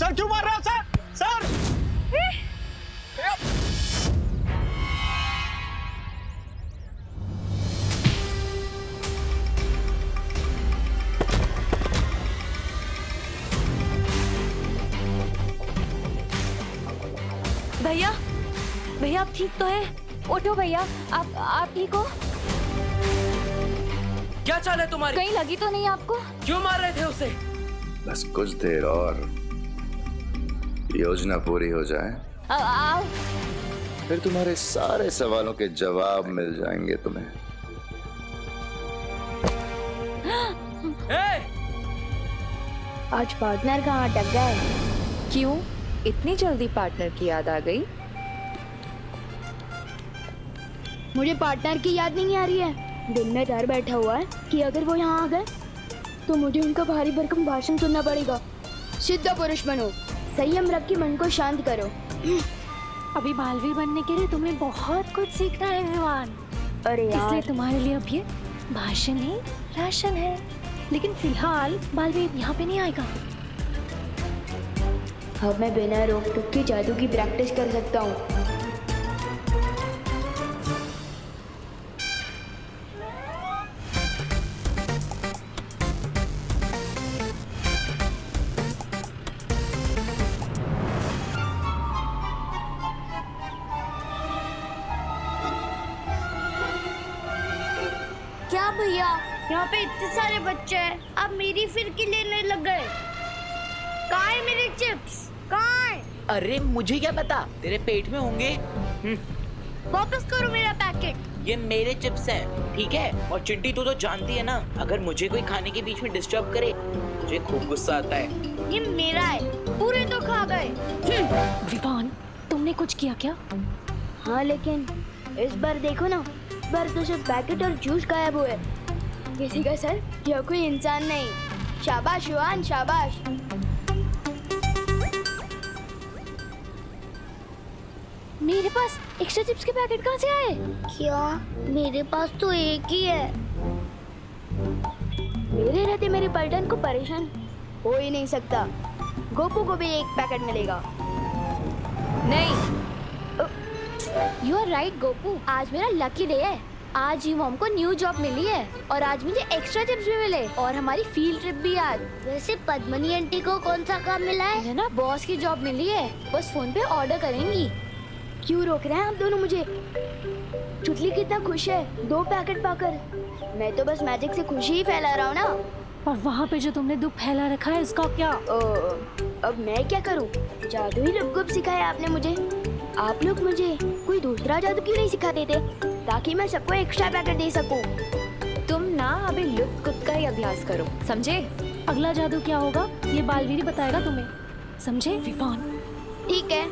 Sir क्यों मार रहे हो सर? सर भैया, भैया आप ठीक तो हैं? उठो भैया, आप ठीक हो? क्या चाल है तुम्हारी? कहीं लगी तो नहीं आपको? क्यों मार रहे थे उसे? बस कुछ देर और योजना पूरी हो जाए, आओ। फिर तुम्हारे सारे सवालों के जवाब मिल जाएंगे तुम्हें। ए! आज पार्टनर कहाँ अटक गए? क्यों इतनी जल्दी पार्टनर की याद आ गई? मुझे पार्टनर की याद नहीं आ रही है। दिल में डर बैठा हुआ है कि अगर वो यहाँ आ गए तो मुझे उनका भारी भरकम भाषण सुनना पड़ेगा। सिद्ध पुरुष बनो, संयम रख के मन को शांत करो। अभी बालवीर बनने के लिए तुम्हें बहुत कुछ सीखना है विवान। अरे इसलिए यार, तुम्हारे लिए अब ये भाषण ही राशन है। लेकिन फिलहाल बालवीर यहाँ पे नहीं आएगा। अब मैं बिना रोक टोक के जादू की प्रैक्टिस कर सकता हूँ। क्या भैया, यहाँ पे इतने सारे बच्चे हैं, आप मेरी फिरकी लेने लग गए? कहाँ है मेरे चिप्स? कहाँ है? अरे मुझे क्या पता, तेरे पेट में होंगे। वापस करो मेरा पैकेट। ये मेरे चिप्स हैं, ठीक है? और चिंटी तू तो जानती है ना, अगर मुझे कोई खाने के बीच में डिस्टर्ब करे मुझे खूब गुस्सा आता है। ये मेरा है, पूरे तो खा गए। विवान, तुमने कुछ किया क्या? हाँ लेकिन इस बार देखो ना, इस बार तो सिर्फ पैकेट और जूस गायब हुए। किसी का सर, यह कोई इंसान नहीं। शाबाश युवान, शाबाश। मेरे पास एक्स्ट्रा चिप्स के पैकेट कहाँ से आए? क्या? मेरे पास तो एक ही है। मेरे रहते मेरे पलटन को परेशान हो ही नहीं सकता। गोपू को भी एक पैकेट मिलेगा। नहीं, यू आर राइट गोपू, आज मेरा लकी डे है। आज ही मॉम को न्यू जॉब मिली है और आज मुझे एक्स्ट्रा चिप्स भी मिले और हमारी फील्ड ट्रिप भी आज। वैसे पद्मनी आंटी को कौन सा काम मिला है? है ना, बॉस की जॉब मिली है, बस फोन पे ऑर्डर करेंगी। क्यों रोक रहे हैं आप दोनों मुझे? चुटली कितना खुश है 2 पैकेट पाकर। मैं तो बस मैजिक से खुशी ही फैला रहा हूँ ना। और वहाँ पे जो तुमने दुख फैला रखा है इसका क्या? अब मैं क्या करूँ? जादू ही लुप-गुप सिखाया आपने मुझे। आप लोग मुझे कोई दूसरा जादू क्यों नहीं सिखा देते ताकि मैं सबको एक्स्ट्रा पैकेट दे सकूं? तुम ना अभी लुक कुक का ही अभ्यास करो, समझे? अगला जादू क्या होगा ये बालवीर बताएगा तुम्हें, समझे विवान? ठीक है।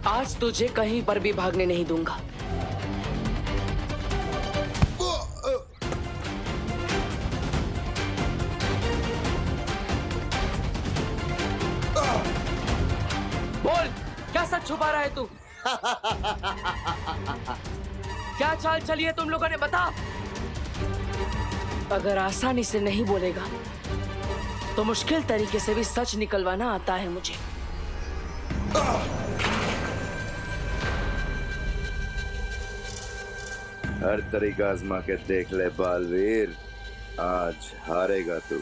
आज तुझे कहीं पर भी भागने नहीं दूंगा। बोल, क्या सच छुपा रहा है तू? क्या चाल चली है तुम लोगों ने, बता। अगर आसानी से नहीं बोलेगा तो मुश्किल तरीके से भी सच निकलवाना आता है मुझे। हर तरीका आजमा के देख ले बालवीर, आज हारेगा तू।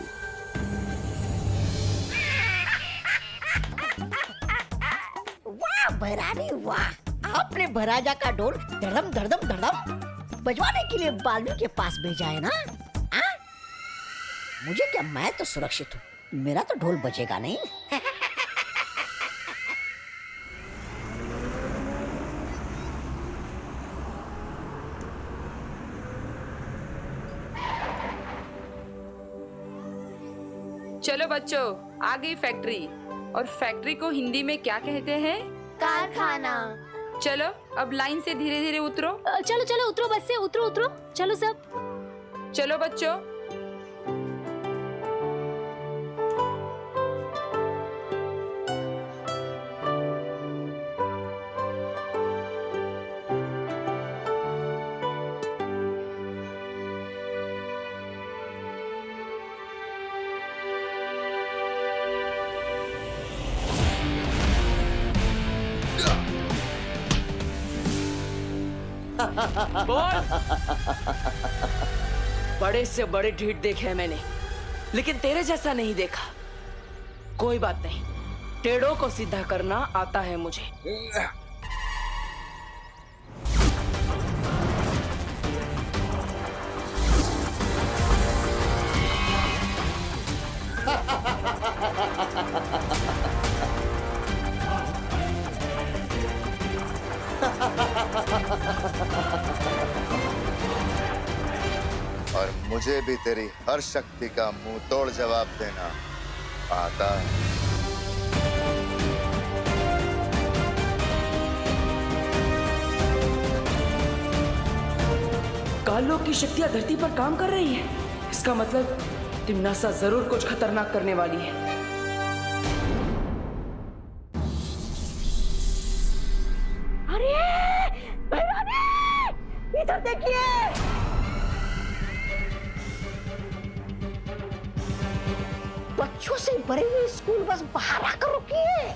वाह भरानी वाह, आपने भराजा का ढोल धड़म धड़म धड़म बजवाने के लिए बालू के पास भेजा है ना? आ? मुझे क्या, मैं तो सुरक्षित हूँ, मेरा तो ढोल बजेगा नहीं। चलो बच्चों, आ गई फैक्ट्री। और फैक्ट्री को हिंदी में क्या कहते हैं? कारखाना। चलो अब लाइन से धीरे धीरे उतरो। चलो चलो उतरो, बस से उतरो उतरो, चलो सब। चलो बच्चों। बोल। बड़े से बड़े ढीठ देखे हैं मैंने, लेकिन तेरे जैसा नहीं देखा। कोई बात नहीं, टेढ़ों को सीधा करना आता है मुझे। और मुझे भी तेरी हर शक्ति का मुंह तोड़ जवाब देना आता है। कालों की शक्तियां धरती पर काम कर रही है। इसका मतलब तिम्नासा जरूर कुछ खतरनाक करने वाली है। अरे भैरवी, इधर देखिए। बच्चों से भरी हुई स्कूल बस बाहर आकर रुकी है।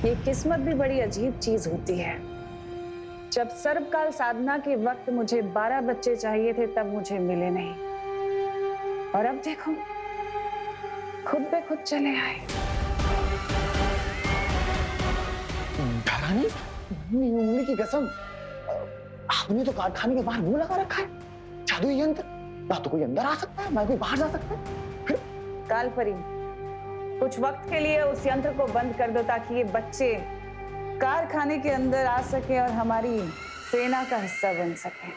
ये किस्मत भी बड़ी अजीब चीज होती है। जब सर्वकाल साधना के वक्त मुझे 12 बच्चे चाहिए थे, तब मुझे मिले नहीं, और अब देखो खुद पे खुद चले आए। रानी, उंगली की कसम, आपने तो कारखाने के बाहर मुंह लगा रखा है। जादुई यंत्र, ना तो कोई अंदर आ सकता है ना कोई बाहर जा सकता है। कालपरी, कुछ वक्त के लिए उस यंत्र को बंद कर दो ताकि ये बच्चे कारखाने के अंदर आ सके और हमारी सेना का हिस्सा बन सके।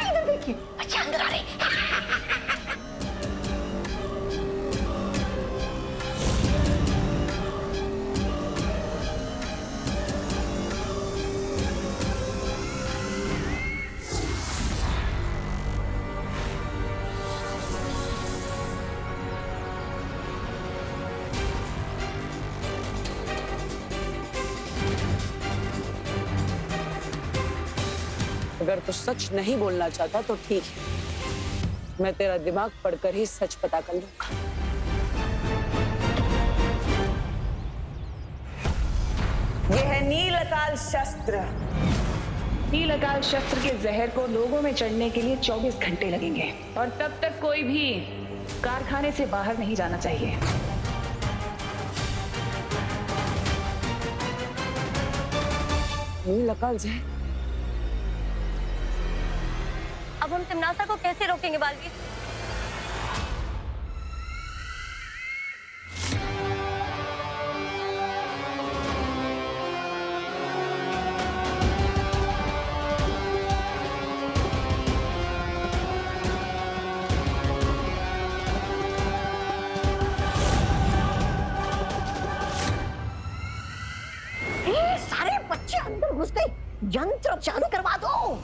इधर देखिए, बच्चे अंदर आ रहे हैं। अगर तू सच नहीं बोलना चाहता तो ठीक है, मैं तेरा दिमाग पढ़कर ही सच पता कर लूंगा। यह है नील अकाल शस्त्र। नील अकाल शस्त्र के जहर को लोगों में चढ़ने के लिए 24 घंटे लगेंगे, और तब तक कोई भी कारखाने से बाहर नहीं जाना चाहिए। नील अकाल जहर। अब हम तिम्नासा को कैसे रोकेंगे बालवीर? सारे बच्चे अंदर घुस गए, यंत्र चालू करवा दो।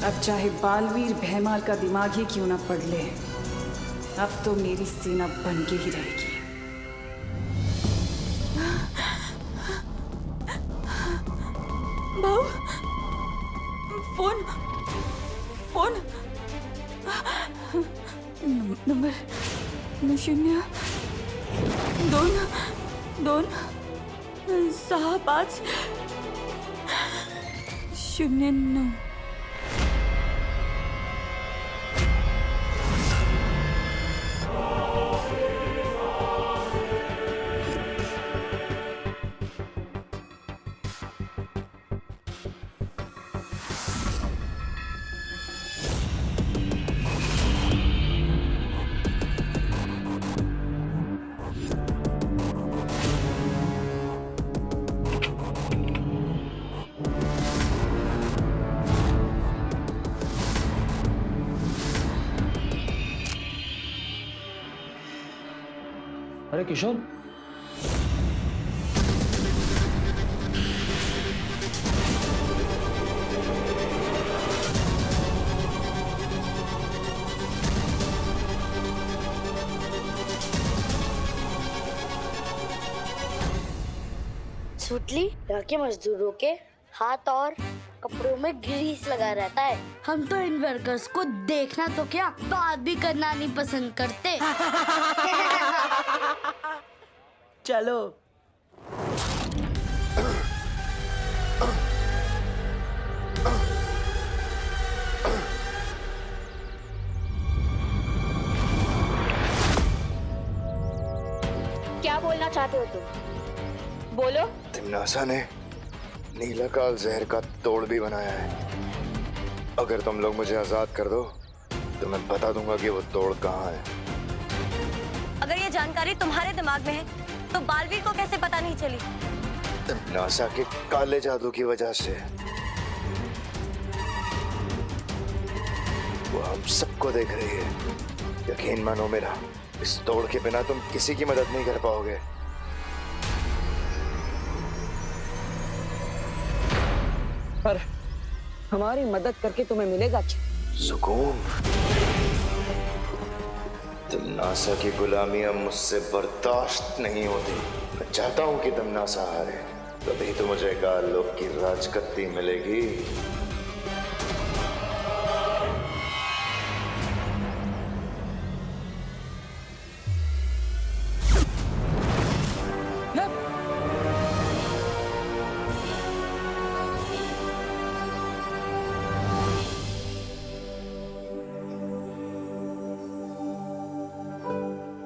अब चाहे बालवीर भैमाल का दिमाग ही क्यों ना पड़ ले, अब तो मेरी सेना बन के ही रहेगी। भाऊ, फोन फोन नंबर 0-2-2-6-5-09। अरे किशोर, सुतली के मजदूरों के हाथ और कपड़ों में ग्रीस लगा रहता है। हम तो इन वर्कर्स को देखना तो क्या, बात भी करना नहीं पसंद करते। चलो। क्या बोलना चाहते हो तुम? बोलो। तिमनासा ने नीलाकाल जहर का तोड़ भी बनाया है। अगर तुम लोग मुझे आजाद कर दो तो मैं बता दूंगा कि वो तोड़ कहाँ है। अगर ये जानकारी तुम्हारे दिमाग में है तो बालवीर को कैसे पता नहीं चली? तिमनासा के काले जादू की वजह से। वो हम सबको देख रही है। यकीन मानो मेरा, इस तोड़ के बिना तुम किसी की मदद नहीं कर पाओगे। पर हमारी मदद करके तुम्हें मिलेगा क्या? सुकून। तिमनासा की गुलामी अब मुझसे बर्दाश्त नहीं होती। मैं चाहता हूं कि तिमनासा हारे, तभी तो मुझे काल लोक की राजगद्दी मिलेगी।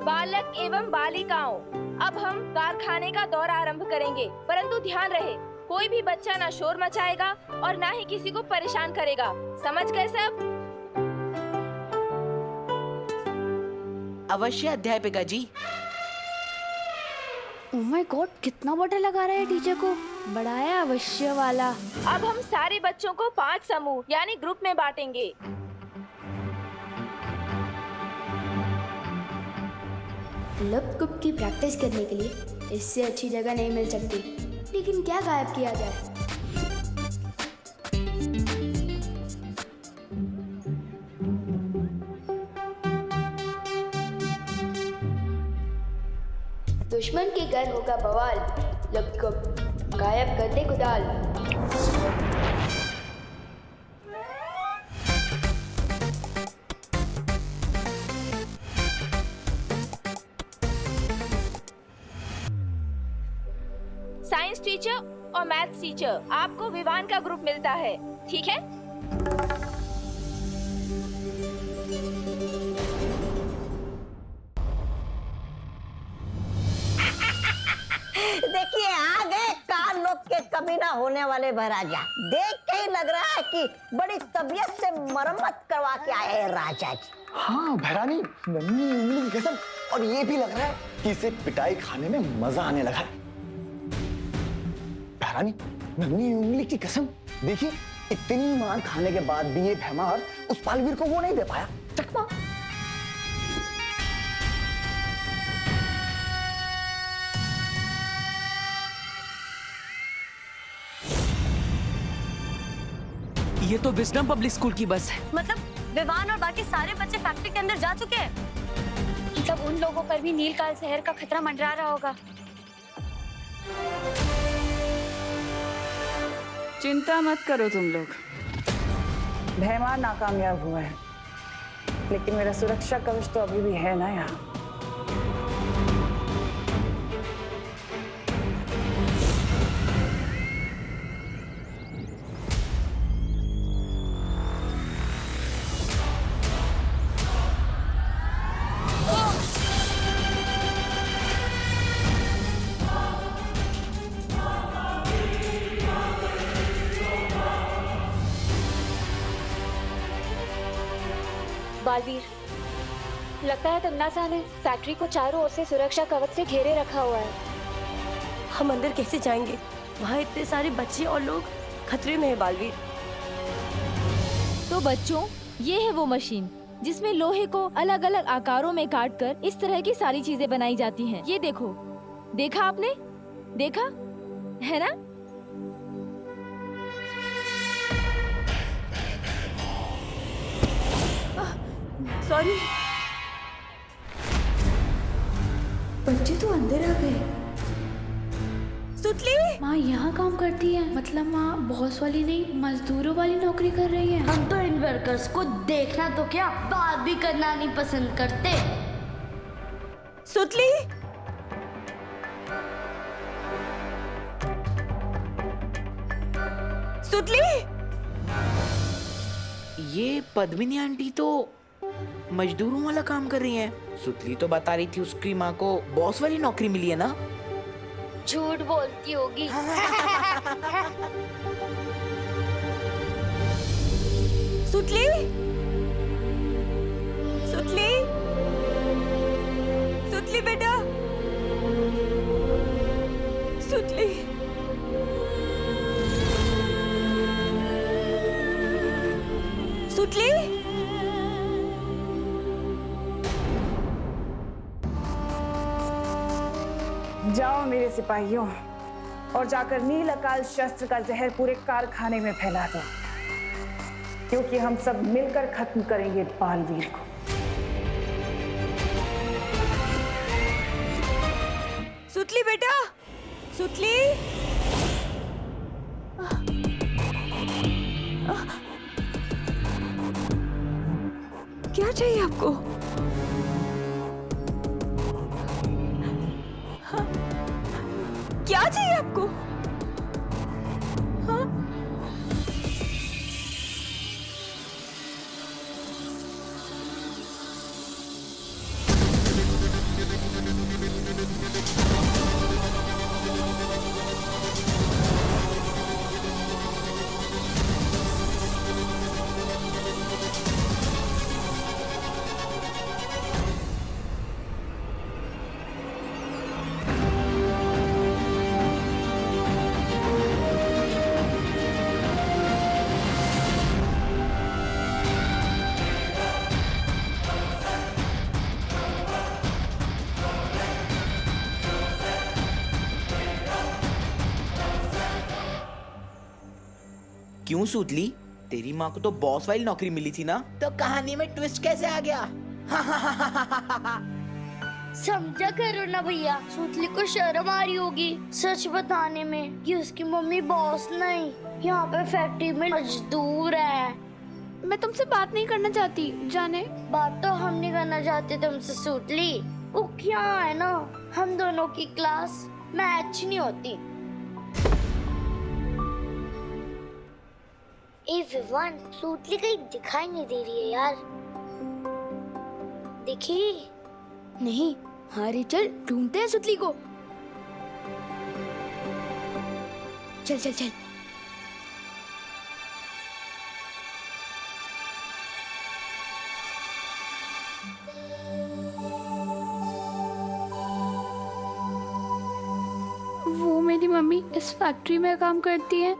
बालक एवं बालिकाओं, अब हम कारखाने का दौर आरंभ करेंगे, परंतु ध्यान रहे कोई भी बच्चा ना शोर मचाएगा और ना ही किसी को परेशान करेगा। समझ गए सब? अवश्य अध्यापिका जी। ओह माय गॉड, कितना बड़ा लगा रहा है टीचर को। बड़ा है अवश्य वाला। अब हम सारे बच्चों को 5 समूह यानी ग्रुप में बांटेंगे। लप-गुप की प्रैक्टिस करने के लिए इससे अच्छी जगह नहीं मिल सकती। लेकिन क्या गायब किया जाए? दुश्मन के घर होगा बवाल, लप-गुप गायब कर दे कुदाल। साइंस टीचर और मैथ्स टीचर, आपको विवान का ग्रुप मिलता है, ठीक है? देखिए आ गए काल लोक के कमीना होने वाले महाराजा। देख के ही लग रहा है कि बड़ी तबीयत से मरम्मत करवा के आए हैं राजा जी। हाँ भैरानी, नन्ही उंगली की कसम। और ये भी लग रहा है कि इसे पिटाई खाने में मजा आने लगा है। भैरानी, नन्ही उंगली की कसम, देखिए इतनी मार खाने के बाद भी ये भैमार उस बालवीर को वो नहीं दे पाया चकमा। ये तो विजडम पब्लिक स्कूल की बस है। मतलब विवान और बाकी सारे बच्चे फैक्ट्री के अंदर जा चुके हैं। मतलब उन लोगों पर भी नीलकाल जहर का खतरा मंडरा रहा होगा। चिंता मत करो तुम लोग, भैमार नाकामयाब हुआ है, लेकिन मेरा सुरक्षा कवच तो अभी भी है ना यहाँ। बालवीर, लगता है तिमनासा ने फैक्ट्री को चारों ओर से सुरक्षा कवच से घेरे रखा हुआ है। हम अंदर कैसे जाएंगे? वहाँ इतने सारे बच्चे और लोग खतरे में है बालवीर। तो बच्चों, ये है वो मशीन जिसमें लोहे को अलग अलग आकारों में काटकर इस तरह की सारी चीजें बनाई जाती हैं। ये देखो, देखा आपने? देखा है ना? सॉरी। बच्चे तो अंदर आ गए। सुतली। माँ यहाँ काम करती है, मतलब माँ बॉस वाली नहीं मजदूरों वाली नौकरी कर रही है। हम तो इन वर्कर्स को देखना तो क्या, बात भी करना नहीं पसंद करते। सुतली, सुतली। ये पद्मिनी आंटी तो मजदूरों वाला काम कर रही हैं। सुतली तो बता रही थी उसकी माँ को बॉस वाली नौकरी मिली है ना। झूठ बोलती होगी। सुतली, सुतली, सुतली बेटा, सुतली। सुतली, जाओ मेरे सिपाहियों और जाकर नील अकाल शस्त्र का जहर पूरे कारखाने में फैला दो, क्योंकि हम सब मिलकर खत्म करेंगे बालवीर को। सुतली बेटा, सुतली। क्या चाहिए आपको? हाँ? क्या चाहिए आपको? हाँ? क्यों सुतली, तेरी माँ को तो बॉस वाली नौकरी मिली थी ना, तो कहानी में ट्विस्ट कैसे आ गया? समझा करो ना भैया, सुतली को शर्म आ रही होगी सच बताने में कि उसकी मम्मी बॉस नहीं, यहाँ पे फैक्ट्री में मजदूर है। मैं तुमसे बात नहीं करना चाहती, जाने। बात तो हम नहीं करना चाहते तुमसे सुतली, वो क्या है ना, हम दोनों की क्लास मैच नहीं होती। ए विवान, सुतली कहीं दिखाई नहीं दे रही है यार, देखी नहीं। हाँ रे, चल ढूंढते हैं सुतली को। चल चल चल। वो मेरी मम्मी इस फैक्ट्री में काम करती है,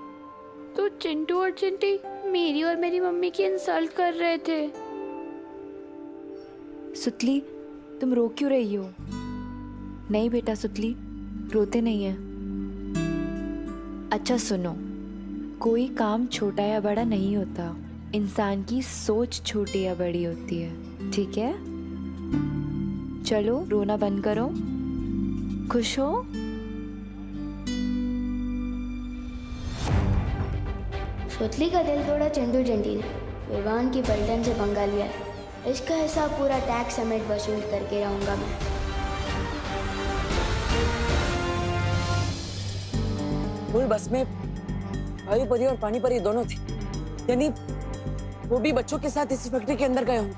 तो चिंटू और चिंटी मेरी और मेरी मम्मी की इंसल्ट कर रहे थे। सुतली, तुम रो क्यों रही हो? नहीं बेटा सुतली, रोते नहीं है। अच्छा सुनो, कोई काम छोटा या बड़ा नहीं होता, इंसान की सोच छोटी या बड़ी होती है, ठीक है? चलो रोना बंद करो, खुश हो? सुतली का दिल तोड़ा चिंटू चिंटी ने, विवान की पलटन से पंगा लिया है। इसका हिसाब पूरा टैक्स समेत वसूल करके रहूंगा मैं। पूरी बस में वायु परी और पानी परी दोनों थे, यानी वो भी बच्चों के साथ इसी फैक्ट्री के अंदर गए होंगे।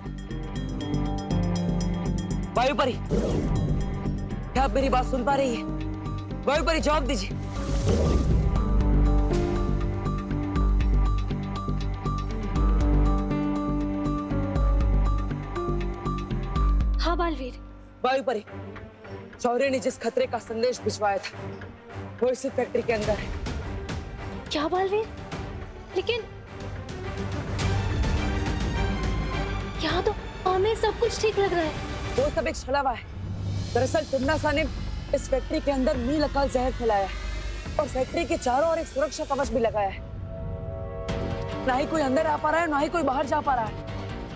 वायु परी, क्या आप मेरी बात सुन पा रही है? वायु परी जवाब दीजिए। हाँ बालवीर। वायु परी, शौर्य ने जिस खतरे का संदेश भिजवाया था वो इसी फैक्ट्री के अंदर है। क्या बालवीर? लेकिन यहाँ तो हमें सब कुछ ठीक लग रहा है। वो सब एक छलावा है। दरअसल टिन्नासा ने इस फैक्ट्री के अंदर नील अकाल जहर फैलाया है और फैक्ट्री के चारों ओर एक सुरक्षा कवच भी लगाया है। ना ही कोई अंदर आ पा रहा है, ना ही कोई बाहर जा पा रहा है।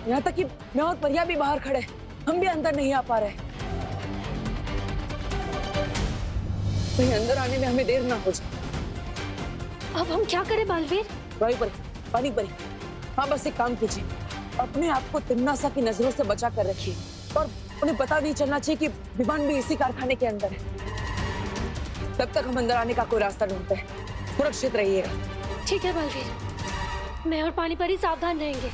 यहाँ तक कि मैं और परिया भी बाहर खड़े, हम भी अंदर नहीं आ पा रहे। कहीं अंदर आने में हमें देर ना हो जाए। अब हम क्या करें बालवीर? भाई परी, पानी परी, हाँ बस एक काम कीजिए, अपने आप को तिन्नासा की नजरों से बचा कर रखिए और उन्हें पता नहीं चलना चाहिए कि विमान भी इसी कारखाने के अंदर है। तब तक हम अंदर आने का कोई रास्ता ढूंढते हैं। सुरक्षित रहिएगा। ठीक है बालवीर, मैं और पानी परी सावधान रहेंगे।